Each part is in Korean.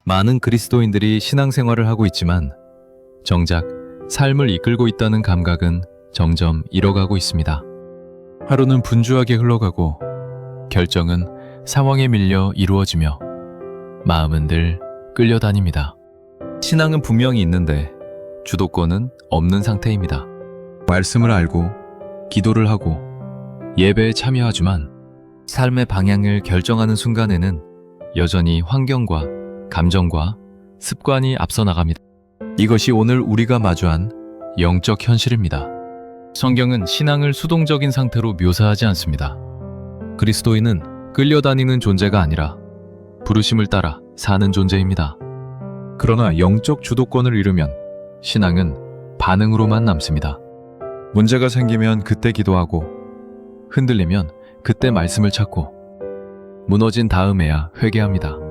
많은 그리스도인들이 신앙생활을 하고 있지만 정작 삶을 이끌고 있다는 감각은 점점 잃어가고 있습니다. 하루는 분주하게 흘러가고 결정은 상황에 밀려 이루어지며 마음은 늘 끌려다닙니다. 신앙은 분명히 있는데 주도권은 없는 상태입니다. 말씀을 알고 기도를 하고 예배에 참여하지만 삶의 방향을 결정하는 순간에는 여전히 환경과 감정과 습관이 앞서 나갑니다. 이것이 오늘 우리가 마주한 영적 현실입니다. 성경은 신앙을 수동적인 상태로 묘사하지 않습니다. 그리스도인은 끌려다니는 존재가 아니라 부르심을 따라 사는 존재입니다. 그러나 영적 주도권을 잃으면 신앙은 반응으로만 남습니다. 문제가 생기면 그때 기도하고 흔들리면 그때 말씀을 찾고 무너진 다음에야 회개합니다.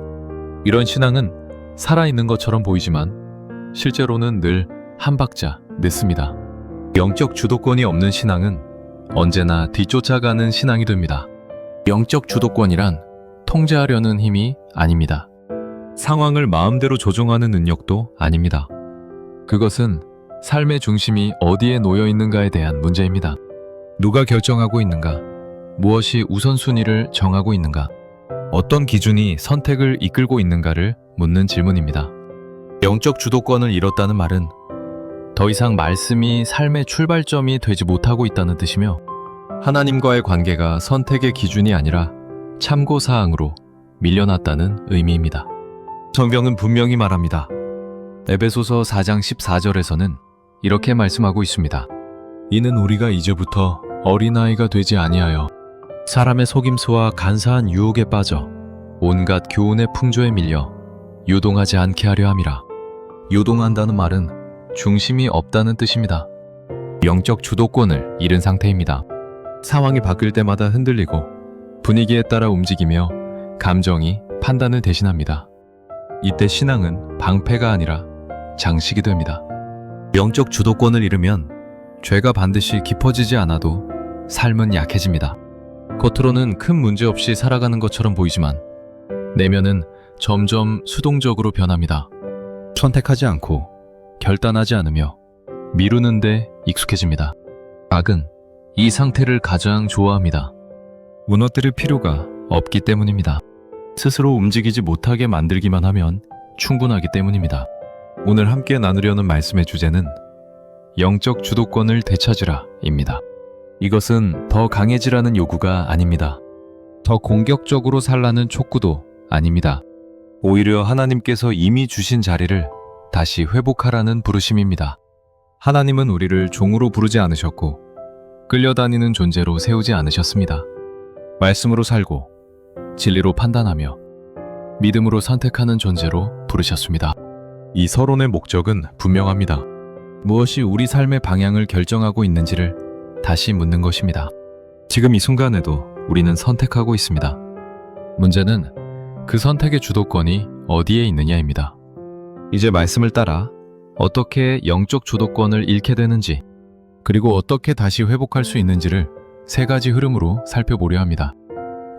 이런 신앙은 살아있는 것처럼 보이지만 실제로는 늘 한 박자 늦습니다. 영적 주도권이 없는 신앙은 언제나 뒤쫓아가는 신앙이 됩니다. 영적 주도권이란 통제하려는 힘이 아닙니다. 상황을 마음대로 조종하는 능력도 아닙니다. 그것은 삶의 중심이 어디에 놓여 있는가에 대한 문제입니다. 누가 결정하고 있는가? 무엇이 우선순위를 정하고 있는가? 어떤 기준이 선택을 이끌고 있는가를 묻는 질문입니다. 영적 주도권을 잃었다는 말은 더 이상 말씀이 삶의 출발점이 되지 못하고 있다는 뜻이며 하나님과의 관계가 선택의 기준이 아니라 참고사항으로 밀려났다는 의미입니다. 성경은 분명히 말합니다. 에베소서 4장 14절에서는 이렇게 말씀하고 있습니다. 이는 우리가 이제부터 어린아이가 되지 아니하여 사람의 속임수와 간사한 유혹에 빠져 온갖 교훈의 풍조에 밀려 유동하지 않게 하려 함이라. 유동한다는 말은 중심이 없다는 뜻입니다. 영적 주도권을 잃은 상태입니다. 상황이 바뀔 때마다 흔들리고 분위기에 따라 움직이며 감정이 판단을 대신합니다. 이때 신앙은 방패가 아니라 장식이 됩니다. 영적 주도권을 잃으면 죄가 반드시 깊어지지 않아도 삶은 약해집니다. 겉으로는 큰 문제 없이 살아가는 것처럼 보이지만 내면은 점점 수동적으로 변합니다. 선택하지 않고 결단하지 않으며 미루는 데 익숙해집니다. 악은 이 상태를 가장 좋아합니다. 무너뜨릴 필요가 없기 때문입니다. 스스로 움직이지 못하게 만들기만 하면 충분하기 때문입니다. 오늘 함께 나누려는 말씀의 주제는 영적 주도권을 되찾으라 입니다. 이것은 더 강해지라는 요구가 아닙니다. 더 공격적으로 살라는 촉구도 아닙니다. 오히려 하나님께서 이미 주신 자리를 다시 회복하라는 부르심입니다. 하나님은 우리를 종으로 부르지 않으셨고 끌려다니는 존재로 세우지 않으셨습니다. 말씀으로 살고 진리로 판단하며 믿음으로 선택하는 존재로 부르셨습니다. 이 서론의 목적은 분명합니다. 무엇이 우리 삶의 방향을 결정하고 있는지를 다시 묻는 것입니다. 지금 이 순간에도 우리는 선택하고 있습니다. 문제는 그 선택의 주도권이 어디에 있느냐입니다. 이제 말씀을 따라 어떻게 영적 주도권을 잃게 되는지 그리고 어떻게 다시 회복할 수 있는지를 세 가지 흐름으로 살펴보려 합니다.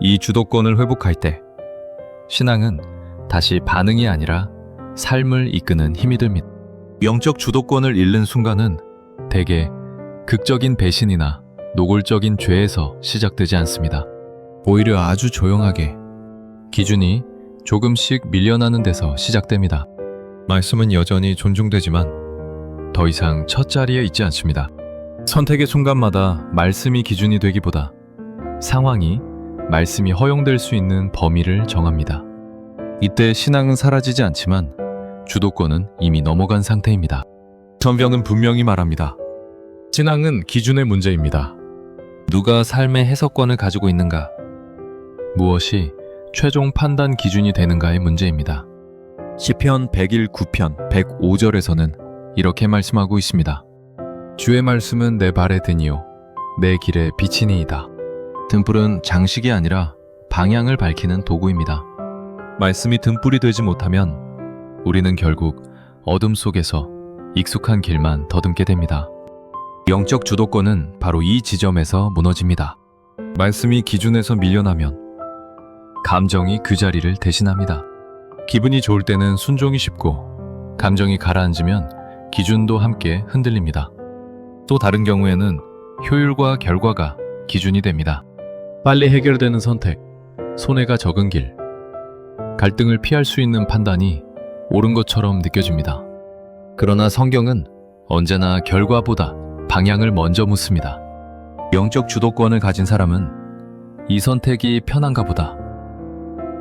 이 주도권을 회복할 때 신앙은 다시 반응이 아니라 삶을 이끄는 힘이 됩니다. 영적 주도권을 잃는 순간은 대개 극적인 배신이나 노골적인 죄에서 시작되지 않습니다. 오히려 아주 조용하게 기준이 조금씩 밀려나는 데서 시작됩니다. 말씀은 여전히 존중되지만 더 이상 첫 자리에 있지 않습니다. 선택의 순간마다 말씀이 기준이 되기보다 상황이 말씀이 허용될 수 있는 범위를 정합니다. 이때 신앙은 사라지지 않지만 주도권은 이미 넘어간 상태입니다. 성경은 분명히 말합니다. 신앙은 기준의 문제입니다. 누가 삶의 해석권을 가지고 있는가? 무엇이 최종 판단 기준이 되는가의 문제입니다. 시편 109편 105절에서는 이렇게 말씀하고 있습니다. 주의 말씀은 내 발에 드니요 내 길에 비치니이다. 등불은 장식이 아니라 방향을 밝히는 도구입니다. 말씀이 등불이 되지 못하면 우리는 결국 어둠 속에서 익숙한 길만 더듬게 됩니다. 영적 주도권은 바로 이 지점에서 무너집니다. 말씀이 기준에서 밀려나면 감정이 그 자리를 대신합니다. 기분이 좋을 때는 순종이 쉽고 감정이 가라앉으면 기준도 함께 흔들립니다. 또 다른 경우에는 효율과 결과가 기준이 됩니다. 빨리 해결되는 선택, 손해가 적은 길, 갈등을 피할 수 있는 판단이 옳은 것처럼 느껴집니다. 그러나 성경은 언제나 결과보다 방향을 먼저 묻습니다. 영적 주도권을 가진 사람은 이 선택이 편한가 보다,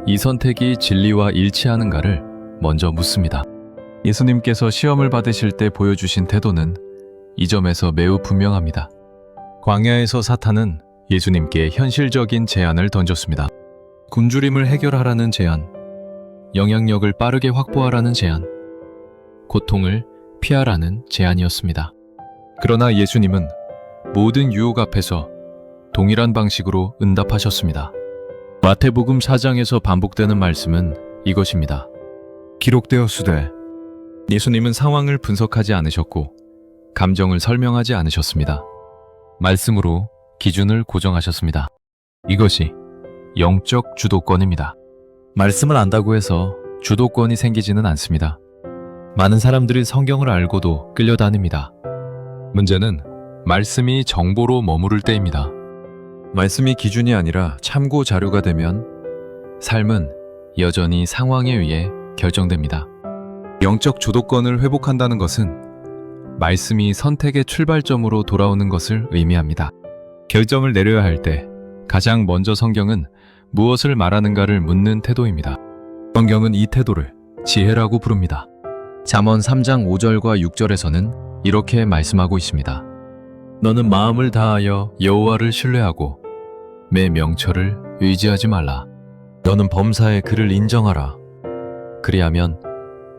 이 선택이 진리와 일치하는가를 먼저 묻습니다. 예수님께서 시험을 받으실 때 보여주신 태도는 이 점에서 매우 분명합니다. 광야에서 사탄은 예수님께 현실적인 제안을 던졌습니다. 굶주림을 해결하라는 제안, 영향력을 빠르게 확보하라는 제안, 고통을 피하라는 제안이었습니다. 그러나 예수님은 모든 유혹 앞에서 동일한 방식으로 응답하셨습니다. 마태복음 4장에서 반복되는 말씀은 이것입니다. 기록되었으되. 예수님은 상황을 분석하지 않으셨고 감정을 설명하지 않으셨습니다. 말씀으로 기준을 고정하셨습니다. 이것이 영적 주도권입니다. 말씀을 안다고 해서 주도권이 생기지는 않습니다. 많은 사람들이 성경을 알고도 끌려다닙니다. 문제는 말씀이 정보로 머무를 때입니다. 말씀이 기준이 아니라 참고 자료가 되면 삶은 여전히 상황에 의해 결정됩니다. 영적 주도권을 회복한다는 것은 말씀이 선택의 출발점으로 돌아오는 것을 의미합니다. 결정을 내려야 할 때 가장 먼저 성경은 무엇을 말하는가를 묻는 태도입니다. 성경은 이 태도를 지혜라고 부릅니다. 잠언 3장 5절과 6절에서는 이렇게 말씀하고 있습니다. 너는 마음을 다하여 여호와를 신뢰하고 매 명철을 의지하지 말라. 너는 범사의 그를 인정하라. 그리하면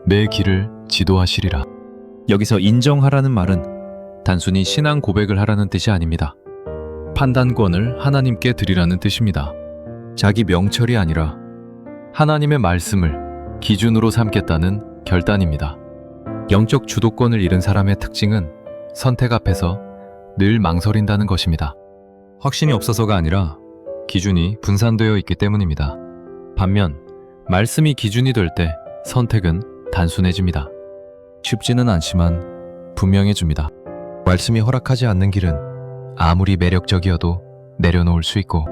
내 길을 지도하시리라. 여기서 인정하라는 말은 단순히 신앙 고백을 하라는 뜻이 아닙니다. 판단권을 하나님께 드리라는 뜻입니다. 자기 명철이 아니라 하나님의 말씀을 기준으로 삼겠다는 결단입니다. 영적 주도권을 잃은 사람의 특징은 선택 앞에서 늘 망설인다는 것입니다. 확신이 없어서가 아니라 기준이 분산되어 있기 때문입니다. 반면 말씀이 기준이 될 때 선택은 단순해집니다. 쉽지는 않지만 분명해집니다. 말씀이 허락하지 않는 길은 아무리 매력적이어도 내려놓을 수 있고,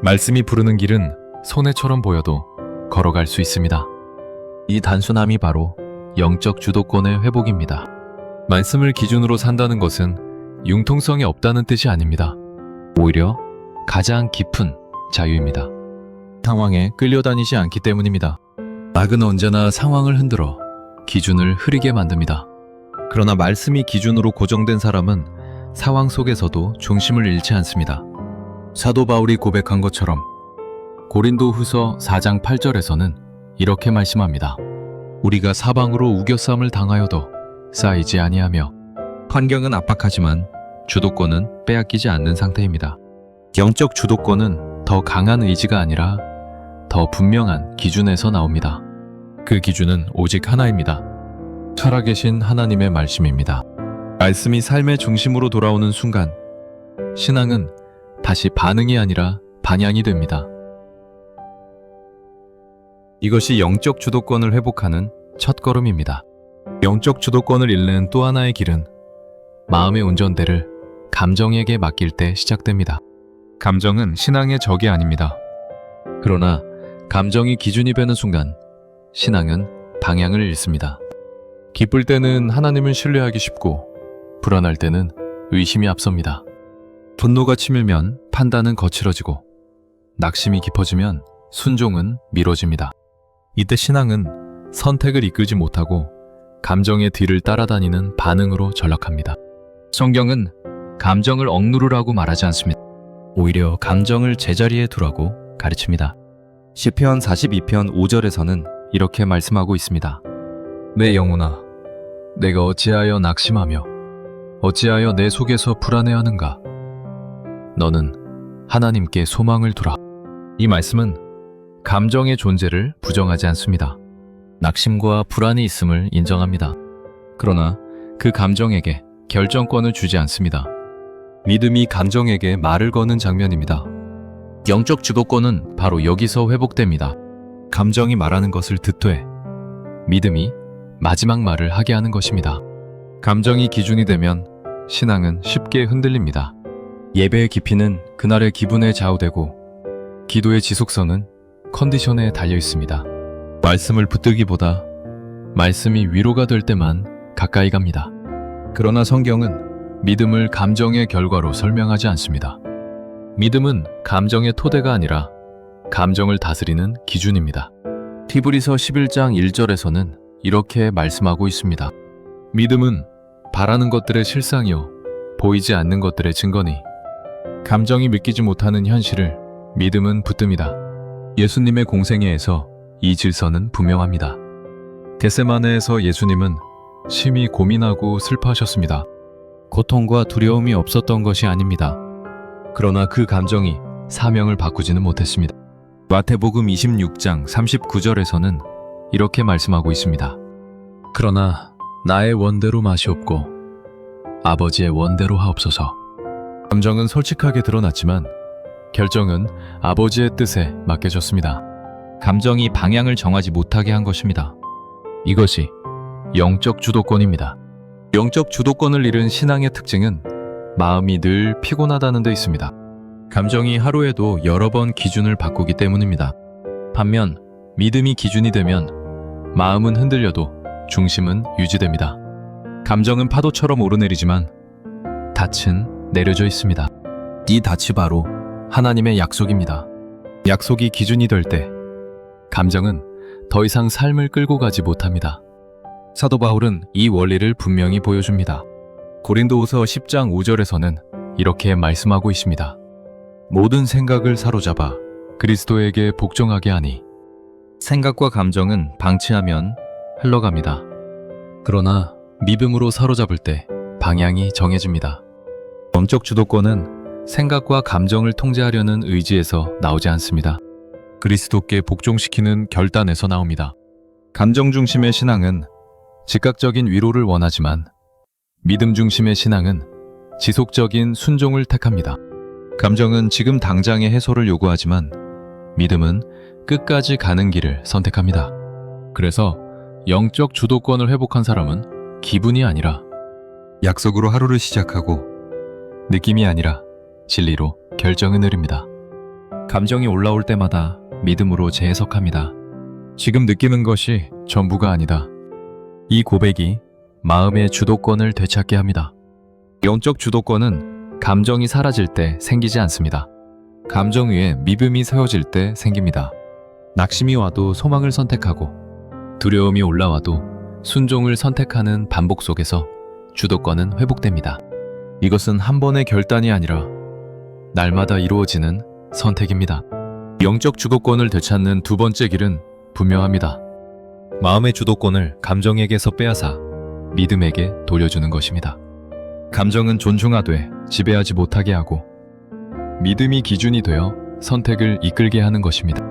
말씀이 부르는 길은 손해처럼 보여도 걸어갈 수 있습니다. 이 단순함이 바로 영적 주도권의 회복입니다. 말씀을 기준으로 산다는 것은 융통성이 없다는 뜻이 아닙니다. 오히려 가장 깊은 자유입니다. 상황에 끌려다니지 않기 때문입니다. 악은 언제나 상황을 흔들어 기준을 흐리게 만듭니다. 그러나 말씀이 기준으로 고정된 사람은 상황 속에서도 중심을 잃지 않습니다. 사도 바울이 고백한 것처럼 고린도후서 4장 8절에서는 이렇게 말씀합니다. 우리가 사방으로 우겨쌈을 당하여도 쌓이지 아니하며, 환경은 압박하지만 주도권은 빼앗기지 않는 상태입니다. 영적 주도권은 더 강한 의지가 아니라 더 분명한 기준에서 나옵니다. 그 기준은 오직 하나입니다. 살아계신 하나님의 말씀입니다. 말씀이 삶의 중심으로 돌아오는 순간 신앙은 다시 반응이 아니라 반향이 됩니다. 이것이 영적 주도권을 회복하는 첫걸음입니다. 영적 주도권을 잃는 또 하나의 길은 마음의 운전대를 감정에게 맡길 때 시작됩니다. 감정은 신앙의 적이 아닙니다. 그러나 감정이 기준이 되는 순간 신앙은 방향을 잃습니다. 기쁠 때는 하나님을 신뢰하기 쉽고 불안할 때는 의심이 앞섭니다. 분노가 치밀면 판단은 거칠어지고 낙심이 깊어지면 순종은 미뤄집니다. 이때 신앙은 선택을 이끌지 못하고 감정의 뒤를 따라다니는 반응으로 전락합니다. 성경은 감정을 억누르라고 말하지 않습니다. 오히려 감정을 제자리에 두라고 가르칩니다. 시편 42편 5절에서는 이렇게 말씀하고 있습니다. 내 영혼아, 내가 어찌하여 낙심하며 어찌하여 내 속에서 불안해하는가? 너는 하나님께 소망을 두라. 이 말씀은 감정의 존재를 부정하지 않습니다. 낙심과 불안이 있음을 인정합니다. 그러나 그 감정에게 결정권을 주지 않습니다. 믿음이 감정에게 말을 거는 장면입니다. 영적 주도권은 바로 여기서 회복됩니다. 감정이 말하는 것을 듣되 믿음이 마지막 말을 하게 하는 것입니다. 감정이 기준이 되면 신앙은 쉽게 흔들립니다. 예배의 깊이는 그날의 기분에 좌우되고 기도의 지속성은 컨디션에 달려 있습니다. 말씀을 붙들기보다 말씀이 위로가 될 때만 가까이 갑니다. 그러나 성경은 믿음을 감정의 결과로 설명하지 않습니다. 믿음은 감정의 토대가 아니라 감정을 다스리는 기준입니다. 히브리서 11장 1절에서는 이렇게 말씀하고 있습니다. 믿음은 바라는 것들의 실상이요 보이지 않는 것들의 증거니 감정이 믿기지 못하는 현실을 믿음은 붙듭니다. 예수님의 공생애에서 이 질서는 분명합니다. 겟세마네에서 예수님은 심히 고민하고 슬퍼하셨습니다. 고통과 두려움이 없었던 것이 아닙니다. 그러나 그 감정이 사명을 바꾸지는 못했습니다. 마태복음 26장 39절에서는 이렇게 말씀하고 있습니다. 그러나 나의 원대로 마시옵고 아버지의 원대로 하옵소서. 감정은 솔직하게 드러났지만 결정은 아버지의 뜻에 맡겨졌습니다. 감정이 방향을 정하지 못하게 한 것입니다. 이것이 영적 주도권입니다. 영적 주도권을 잃은 신앙의 특징은 마음이 늘 피곤하다는 데 있습니다. 감정이 하루에도 여러 번 기준을 바꾸기 때문입니다. 반면 믿음이 기준이 되면 마음은 흔들려도 중심은 유지됩니다. 감정은 파도처럼 오르내리지만 닻은 내려져 있습니다. 이 닻이 바로 하나님의 약속입니다. 약속이 기준이 될 때 감정은 더 이상 삶을 끌고 가지 못합니다. 사도 바울은 이 원리를 분명히 보여줍니다. 고린도후서 10장 5절에서는 이렇게 말씀하고 있습니다. 모든 생각을 사로잡아 그리스도에게 복종하게 하니 생각과 감정은 방치하면 흘러갑니다. 그러나 믿음으로 사로잡을 때 방향이 정해집니다. 영적 주도권은 생각과 감정을 통제하려는 의지에서 나오지 않습니다. 그리스도께 복종시키는 결단에서 나옵니다. 감정 중심의 신앙은 즉각적인 위로를 원하지만 믿음 중심의 신앙은 지속적인 순종을 택합니다. 감정은 지금 당장의 해소를 요구하지만 믿음은 끝까지 가는 길을 선택합니다. 그래서 영적 주도권을 회복한 사람은 기분이 아니라 약속으로 하루를 시작하고 느낌이 아니라 진리로 결정을 내립니다. 감정이 올라올 때마다 믿음으로 재해석합니다. 지금 느끼는 것이 전부가 아니다. 이 고백이 마음의 주도권을 되찾게 합니다. 영적 주도권은 감정이 사라질 때 생기지 않습니다. 감정 위에 믿음이 세워질 때 생깁니다. 낙심이 와도 소망을 선택하고 두려움이 올라와도 순종을 선택하는 반복 속에서 주도권은 회복됩니다. 이것은 한 번의 결단이 아니라 날마다 이루어지는 선택입니다. 영적 주도권을 되찾는 두 번째 길은 분명합니다. 마음의 주도권을 감정에게서 빼앗아 믿음에게 돌려주는 것입니다. 감정은 존중하되 지배하지 못하게 하고 믿음이 기준이 되어 선택을 이끌게 하는 것입니다.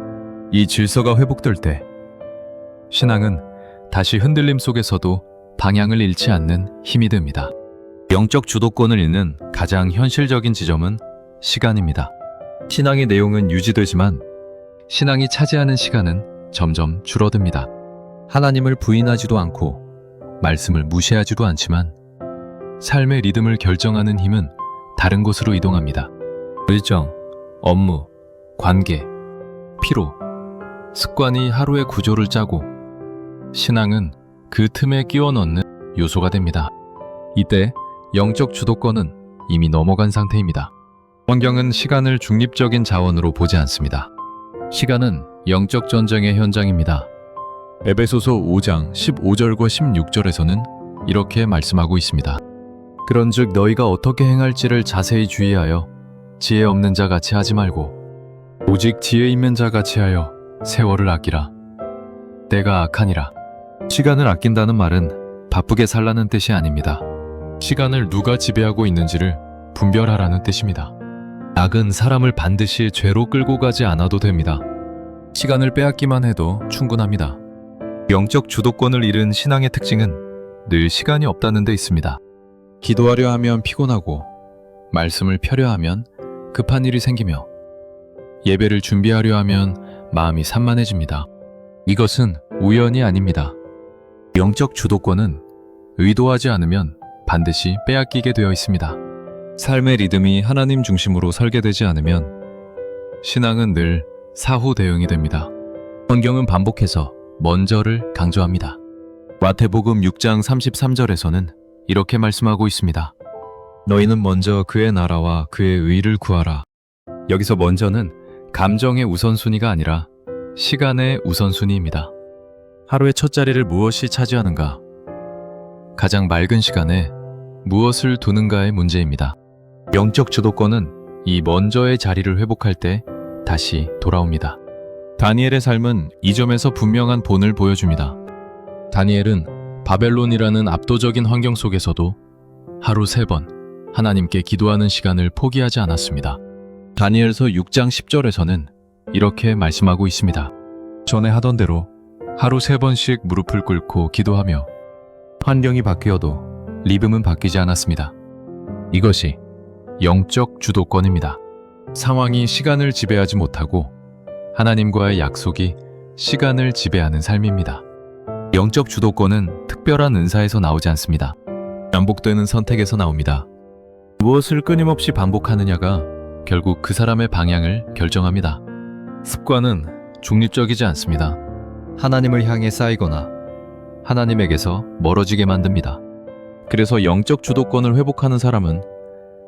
이 질서가 회복될 때 신앙은 다시 흔들림 속에서도 방향을 잃지 않는 힘이 됩니다. 영적 주도권을 잃는 가장 현실적인 지점은 시간입니다. 신앙의 내용은 유지되지만 신앙이 차지하는 시간은 점점 줄어듭니다. 하나님을 부인하지도 않고 말씀을 무시하지도 않지만 삶의 리듬을 결정하는 힘은 다른 곳으로 이동합니다. 일정, 업무, 관계, 피로, 습관이 하루의 구조를 짜고 신앙은 그 틈에 끼워 넣는 요소가 됩니다. 이때 영적 주도권은 이미 넘어간 상태입니다. 성경은 시간을 중립적인 자원으로 보지 않습니다. 시간은 영적 전쟁의 현장입니다. 에베소서 5장 15절과 16절에서는 이렇게 말씀하고 있습니다. 그런즉 너희가 어떻게 행할지를 자세히 주의하여 지혜 없는 자 같이 하지 말고 오직 지혜 있는 자 같이 하여 세월을 아끼라. 때가 악하니라. 시간을 아낀다는 말은 바쁘게 살라는 뜻이 아닙니다. 시간을 누가 지배하고 있는지를 분별하라는 뜻입니다. 악은 사람을 반드시 죄로 끌고 가지 않아도 됩니다. 시간을 빼앗기만 해도 충분합니다. 영적 주도권을 잃은 신앙의 특징은 늘 시간이 없다는 데 있습니다. 기도하려 하면 피곤하고 말씀을 펴려 하면 급한 일이 생기며 예배를 준비하려 하면 마음이 산만해집니다. 이것은 우연이 아닙니다. 영적 주도권은 의도하지 않으면 반드시 빼앗기게 되어 있습니다. 삶의 리듬이 하나님 중심으로 설계되지 않으면 신앙은 늘 사후 대응이 됩니다. 성경은 반복해서 먼저를 강조합니다. 마태복음 6장 33절에서는 이렇게 말씀하고 있습니다. 너희는 먼저 그의 나라와 그의 의를 구하라. 여기서 먼저는 감정의 우선순위가 아니라 시간의 우선순위입니다. 하루의 첫 자리를 무엇이 차지하는가? 가장 맑은 시간에 무엇을 두는가의 문제입니다. 영적 주도권은 이 먼저의 자리를 회복할 때 다시 돌아옵니다. 다니엘의 삶은 이 점에서 분명한 본을 보여줍니다. 다니엘은 바벨론이라는 압도적인 환경 속에서도 하루 3번 하나님께 기도하는 시간을 포기하지 않았습니다. 다니엘서 6장 10절에서는 이렇게 말씀하고 있습니다. 전에 하던 대로 하루 3번씩 무릎을 꿇고 기도하며 환경이 바뀌어도 리듬은 바뀌지 않았습니다. 이것이 영적 주도권입니다. 상황이 시간을 지배하지 못하고 하나님과의 약속이 시간을 지배하는 삶입니다. 영적 주도권은 특별한 은사에서 나오지 않습니다. 반복되는 선택에서 나옵니다. 무엇을 끊임없이 반복하느냐가 결국 그 사람의 방향을 결정합니다. 습관은 중립적이지 않습니다. 하나님을 향해 쌓이거나 하나님에게서 멀어지게 만듭니다. 그래서 영적 주도권을 회복하는 사람은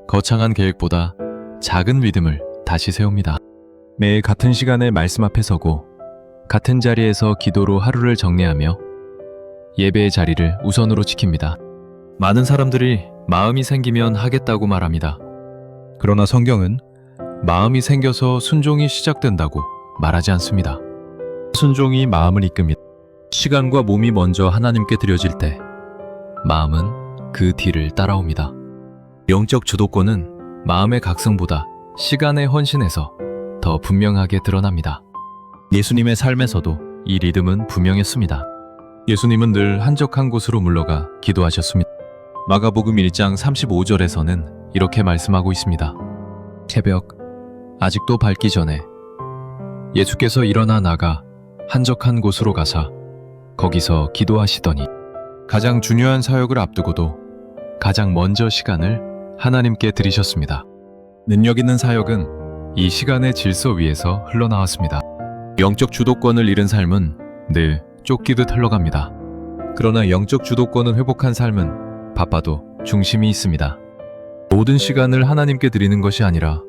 거창한 계획보다 작은 리듬을 다시 세웁니다. 매일 같은 시간에 말씀 앞에 서고 같은 자리에서 기도로 하루를 정리하며 예배의 자리를 우선으로 지킵니다. 많은 사람들이 마음이 생기면 하겠다고 말합니다. 그러나 성경은 마음이 생겨서 순종이 시작된다고 말하지 않습니다. 순종이 마음을 이끕니다. 시간과 몸이 먼저 하나님께 드려질 때 마음은 그 뒤를 따라옵니다. 영적 주도권은 마음의 각성보다 시간에 헌신해서 더 분명하게 드러납니다. 예수님의 삶에서도 이 리듬은 분명했습니다. 예수님은 늘 한적한 곳으로 물러가 기도하셨습니다. 마가복음 1장 35절에서는 이렇게 말씀하고 있습니다. 새벽, 아직도 밝기 전에 예수께서 일어나 나가 한적한 곳으로 가사 거기서 기도하시더니 가장 중요한 사역을 앞두고도 가장 먼저 시간을 하나님께 드리셨습니다. 능력 있는 사역은 이 시간의 질서 위에서 흘러나왔습니다. 영적 주도권을 잃은 삶은 늘 쫓기듯 흘러갑니다. 그러나 영적 주도권을 회복한 삶은 바빠도 중심이 있습니다. 모든 시간을 하나님께 드리는 것이 아니라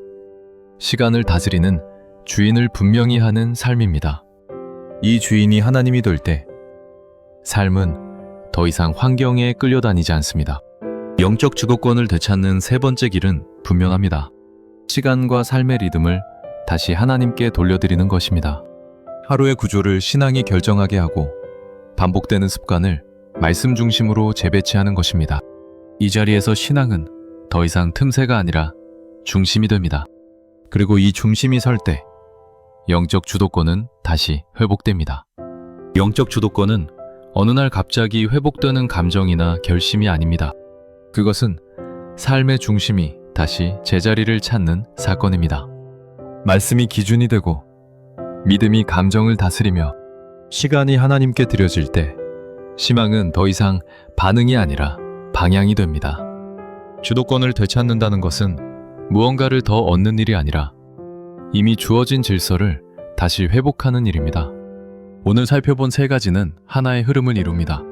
시간을 다스리는 주인을 분명히 하는 삶입니다. 이 주인이 하나님이 될 때 삶은 더 이상 환경에 끌려다니지 않습니다. 영적 주도권을 되찾는 세 번째 길은 분명합니다. 시간과 삶의 리듬을 다시 하나님께 돌려드리는 것입니다. 하루의 구조를 신앙이 결정하게 하고 반복되는 습관을 말씀 중심으로 재배치하는 것입니다. 이 자리에서 신앙은 더 이상 틈새가 아니라 중심이 됩니다. 그리고 이 중심이 설 때 영적 주도권은 다시 회복됩니다. 영적 주도권은 어느 날 갑자기 회복되는 감정이나 결심이 아닙니다. 그것은 삶의 중심이 다시 제자리를 찾는 사건입니다. 말씀이 기준이 되고 믿음이 감정을 다스리며 시간이 하나님께 드려질 때 희망은 더 이상 반응이 아니라 방향이 됩니다. 주도권을 되찾는다는 것은 무언가를 더 얻는 일이 아니라 이미 주어진 질서를 다시 회복하는 일입니다. 오늘 살펴본 세 가지는 하나의 흐름을 이룹니다.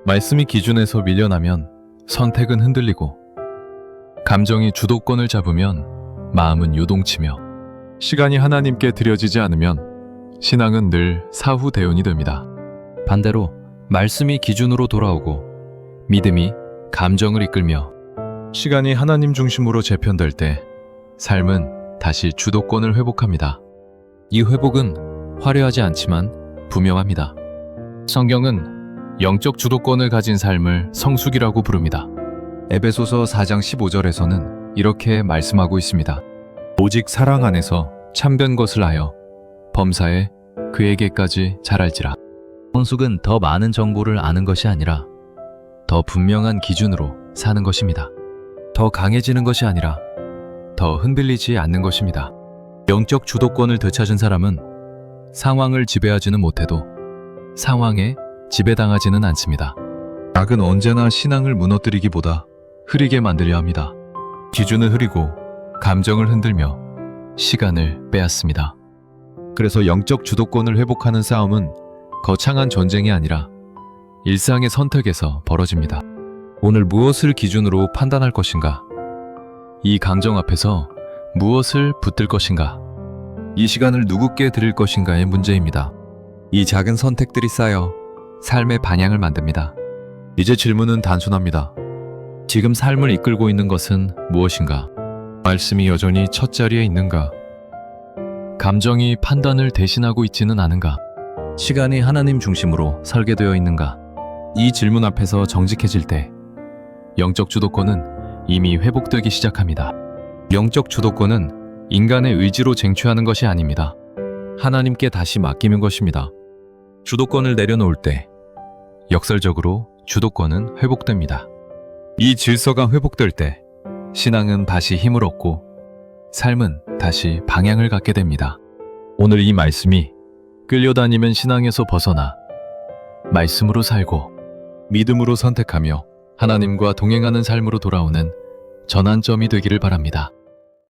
말씀이 기준에서 밀려나면 선택은 흔들리고 감정이 주도권을 잡으면 마음은 요동치며 시간이 하나님께 드려지지 않으면 신앙은 늘 사후 대운이 됩니다. 반대로 말씀이 기준으로 돌아오고 믿음이 감정을 이끌며 시간이 하나님 중심으로 재편될 때 삶은 다시 주도권을 회복합니다. 이 회복은 화려하지 않지만 분명합니다. 성경은 영적 주도권을 가진 삶을 성숙이라고 부릅니다. 에베소서 4장 15절에서는 이렇게 말씀하고 있습니다. 오직 사랑 안에서 참된 것을 하여 범사에 그에게까지 자랄지라. 성숙은 더 많은 정보를 아는 것이 아니라 더 분명한 기준으로 사는 것입니다. 더 강해지는 것이 아니라 더 흔들리지 않는 것입니다. 영적 주도권을 되찾은 사람은 상황을 지배하지는 못해도 상황에 지배당하지는 않습니다. 악은 언제나 신앙을 무너뜨리기보다 흐리게 만들려 합니다. 기준을 흐리고 감정을 흔들며 시간을 빼앗습니다. 그래서 영적 주도권을 회복하는 싸움은 거창한 전쟁이 아니라 일상의 선택에서 벌어집니다. 오늘 무엇을 기준으로 판단할 것인가? 이 감정 앞에서 무엇을 붙들 것인가? 이 시간을 누구께 드릴 것인가의 문제입니다. 이 작은 선택들이 쌓여 삶의 방향을 만듭니다. 이제 질문은 단순합니다. 지금 삶을 이끌고 있는 것은 무엇인가? 말씀이 여전히 첫 자리에 있는가? 감정이 판단을 대신하고 있지는 않은가? 시간이 하나님 중심으로 설계되어 있는가? 이 질문 앞에서 정직해질 때 영적 주도권은 이미 회복되기 시작합니다. 영적 주도권은 인간의 의지로 쟁취하는 것이 아닙니다. 하나님께 다시 맡기는 것입니다. 주도권을 내려놓을 때 역설적으로 주도권은 회복됩니다. 이 질서가 회복될 때 신앙은 다시 힘을 얻고 삶은 다시 방향을 갖게 됩니다. 오늘 이 말씀이 끌려다니면 신앙에서 벗어나 말씀으로 살고 믿음으로 선택하며 하나님과 동행하는 삶으로 돌아오는 전환점이 되기를 바랍니다.